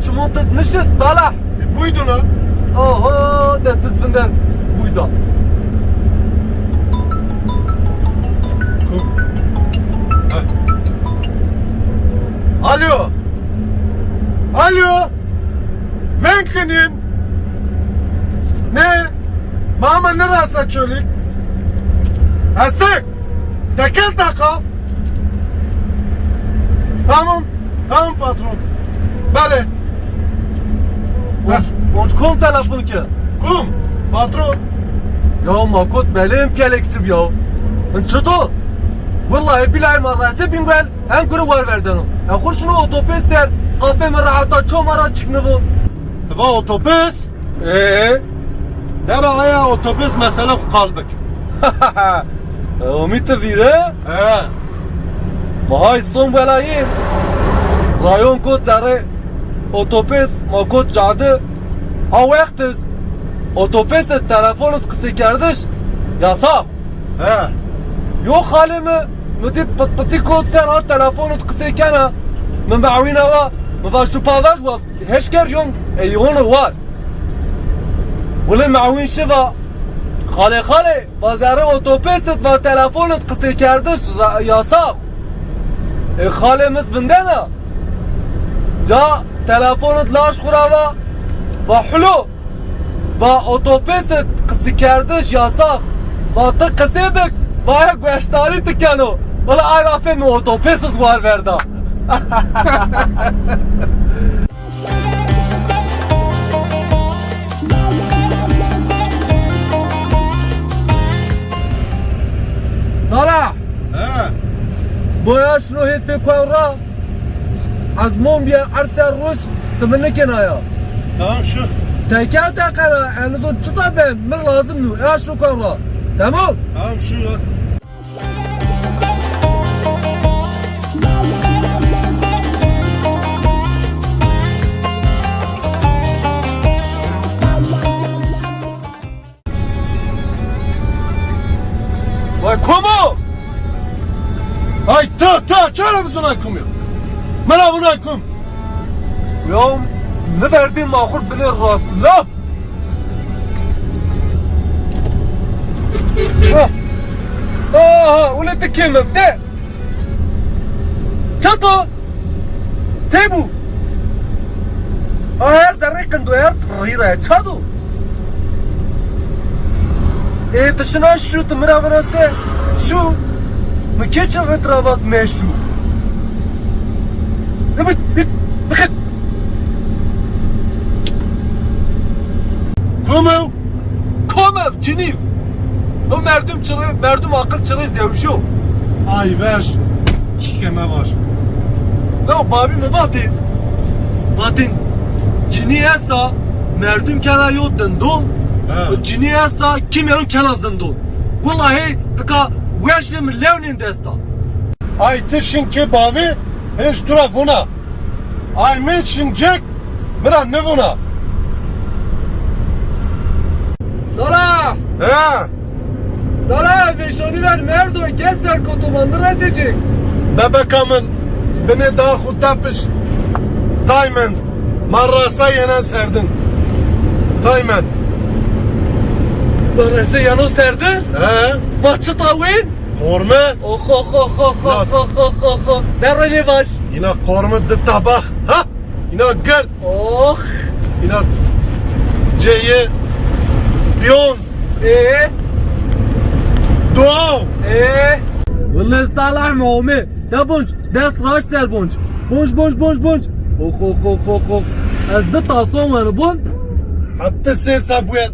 çumontat nişit Salah. Buydu lan. Oho de tizbinden buydu. Alo. Alo. Ben senin. Ne? Mama neresi açıyorsun? Esek. Tekel taka. Tamam. Tamam patron. Bale. Onç kom telefonu ki. Kum. Patron. Ya makot belim pelekçim ya. Çıto. Vallahi billahi marrası bingel hem kuru var verdin. Ya kurşunu otopester kafe mi rahata çomara çıknıvı. Tıva otobüs. Dera aya otobüs mesela kaldık. Umit vire. Maha İstanbul'a in. Rayon kod zare otobüs makot cadı. Ha vaktiz. Otobüs de telefonu kısa kardeş yasak. Yok halimi مدي بطي كود سنة تلفون تقسيكنا من بعوينا ما باشو بافاش و هشكر يوم ايون وار ولا معوين شفا خالي بازاره اوتوبيست با تلفون تقسي كردش ياساق خالي مس بندنا جا تلفون لاش خرابا با حلو با اوتوبيست قسي كردش ياساق با تقسيبك باید گوشتاری تکنو ولی عرفه می اوتوپیس زوار verda. Salah. باید شنو هیت بکن را از مون بیا عرصه روش تمنه کنایا. Tamam şu. Tekel tekele enizon çıta ben من lazım nu ya şu kon ra. Tamam. Tamam şu ya. Vay komu! Ay ta çara mısın ay kum ya? Bana bunu ay kum. Ya ne verdiğin mahur beni rahatla. Ulan tekemem de. Çato. Sebu. Her zerre kendo yer tırıyla çato. Dışına şu tımıra varası şu mükemmel retravat meşru. Bit bakın. Komev ciniv. O merdum akıl çırız diyor şu. Ay ver. Çikeme var. Ya babi mi batin cini esta merdum kena yo dindon. Cini esta kim yanın kenaz dindon. Vallahi ka weşlim levnin desta. Ay tışın ki bavi hiç dura vuna. Ay meçin cek mira ne vuna. Salah. Salah beşoni ver merdo keser kotumandı resecek. Bebekamın beni daha hutapış. Taymen marrasa yenen serdin. Taymen. Barası yanı serdin? Maçı tavin? Korme. Oh. Nerede baş? Yine korme de tabak. Ha? Yine gert. Oh. Yine C'ye Piyonz. Doğu. Vallahi Salah Muhammed. Da bunç. Dest raş sel bunç. Bunç. Oh. Az da tason var bun. Hatta ser sabuyet.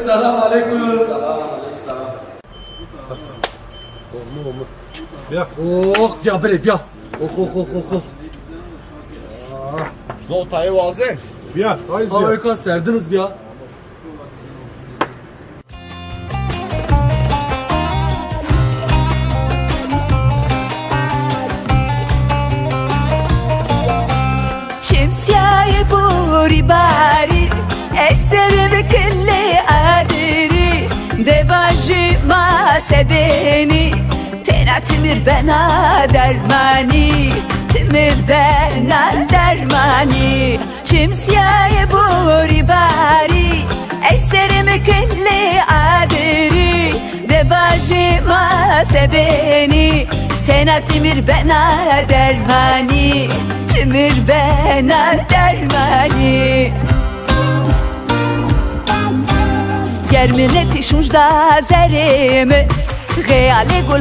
Selamun aleyküm. Ja. Oh ya bre ya. Oh. Zoltayı vazen. Ja, hayız ya. Harika serdiniz ya. beni Tena timir bena dermani Timir bena dermani Şemsiye buri bari Eserimi kelli adiri Debaji ma sebeni Tena timir bena dermani Timir bena dermani Germine tişunj da zerimi Geyale gul